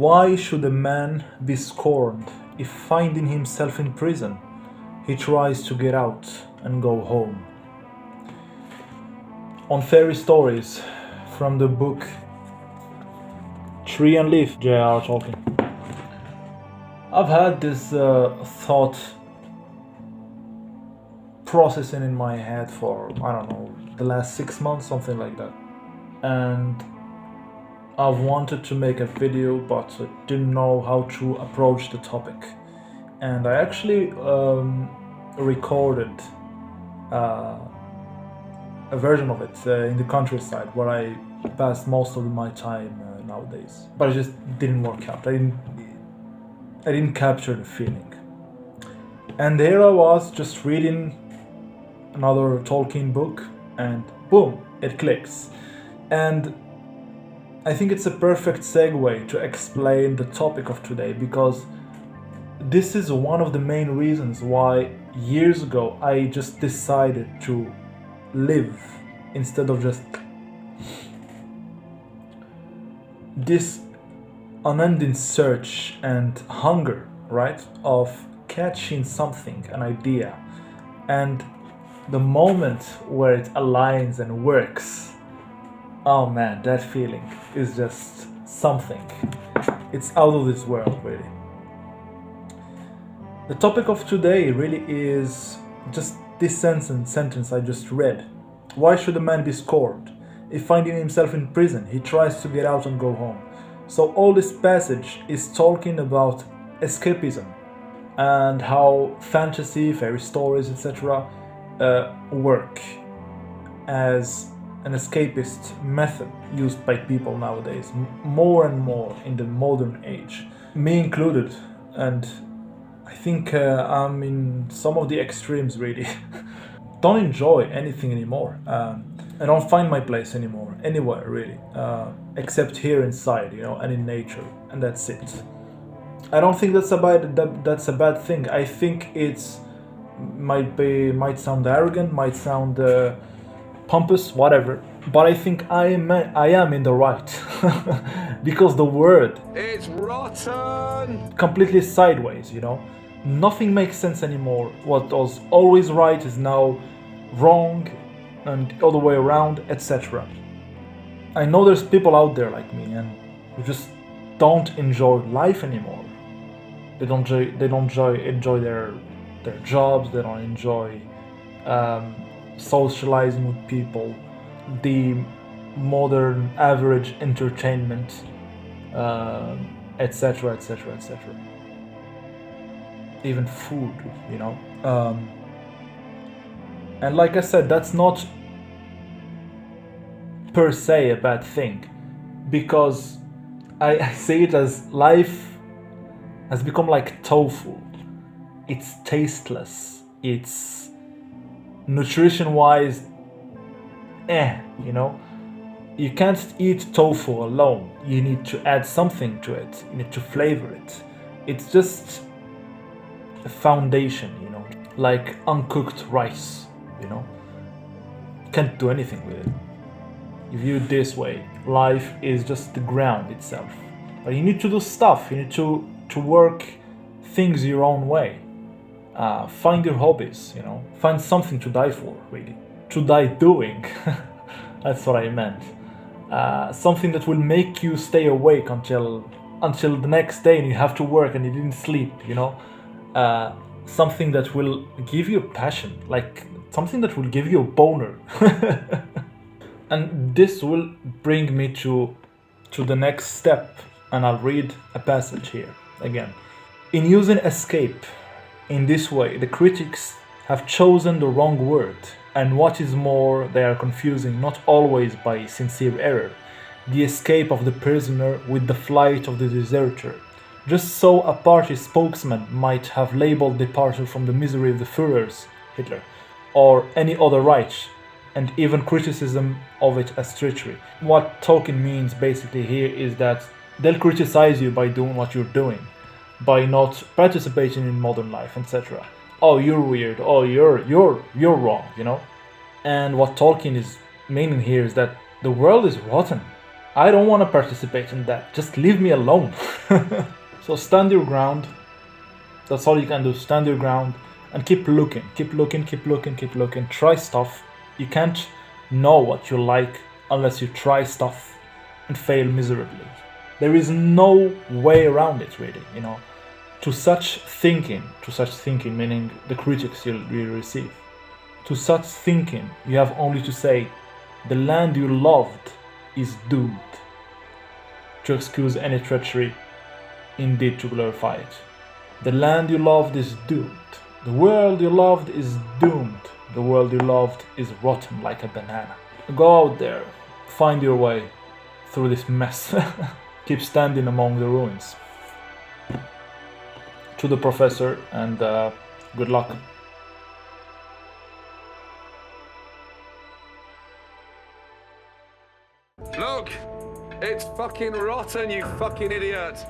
Why should a man be scorned if finding himself in prison, he tries to get out and go home? On fairy stories from the book Tree and Leaf, J.R. Tolkien. I've had this thought processing in my head for, I don't know, the last 6 months, something like that. And I've wanted to make a video, but I didn't know how to approach the topic. And I actually recorded a version of it in the countryside where I pass most of my time nowadays. But it just didn't work out. I didn't capture the feeling. And there I was just reading another Tolkien book and boom, it clicks. And I think it's a perfect segue to explain the topic of today, because this is one of the main reasons why years ago I just decided to live instead of just this unending search and hunger, right, of catching something, an idea, and the moment where it aligns and works, oh man, that feeling is just something. It's out of this world, really. The topic of today really is just this sentence I just read. Why should a man be scorned? If finding himself in prison, he tries to get out and go home. So all this passage is talking about escapism and how fantasy, fairy stories, etc. work as an escapist method used by people nowadays, more and more in the modern age, me included. And I think I'm in some of the extremes, really. Don't enjoy anything anymore. I don't find my place anymore, anywhere really, except here inside, and in nature, and that's it. I don't think that's a bad thing. I think it's might sound arrogant, might sound pompous, whatever, but I think I am in the right. Because the word, it's rotten, completely sideways, nothing makes sense anymore. What was always right is now wrong, and the other way around, etc. I know there's people out there like me and who just don't enjoy life anymore. They don't enjoy their jobs. They don't enjoy socializing with people, the modern average entertainment, etc., etc., etc. Even food, and like I said, that's not per se a bad thing, because I see it as life has become like tofu. It's tasteless. It's nutrition-wise, You can't eat tofu alone. You need to add something to it. You need to flavor it. It's just a foundation, like uncooked rice, Can't do anything with it. You view it this way, life is just the ground itself. But you need to do stuff. You need to work things your own way. Find your hobbies, Find something to die for, really. To die doing. That's what I meant. Something that will make you stay awake until the next day and you have to work and you didn't sleep, Something that will give you passion, like something that will give you a boner. And this will bring me to the next step, and I'll read a passage here again. In using escape in this way, the critics have chosen the wrong word, and what is more, they are confusing, not always by sincere error, the escape of the prisoner with the flight of the deserter. Just so a party spokesman might have labeled departure from the misery of the Führers, Hitler, or any other Reich, and even criticism of it as treachery. What Tolkien means basically here is that they'll criticize you by doing what you're doing, by not participating in modern life, etc. Oh, you're weird. Oh, you're wrong, And what Tolkien is meaning here is that the world is rotten. I don't want to participate in that. Just leave me alone. So stand your ground. That's all you can do. Stand your ground and keep looking. Keep looking, keep looking, keep looking. Try stuff. You can't know what you like unless you try stuff and fail miserably. There is no way around it, really, you know. To such thinking, meaning the critics you'll receive, to such thinking, you have only to say, the land you loved is doomed, to excuse any treachery, indeed to glorify it. The land you loved is doomed. The world you loved is doomed. The world you loved is rotten like a banana. Go out there, find your way through this mess. Keep standing among the ruins. To the professor, and good luck. Look! It's fucking rotten, you fucking idiot!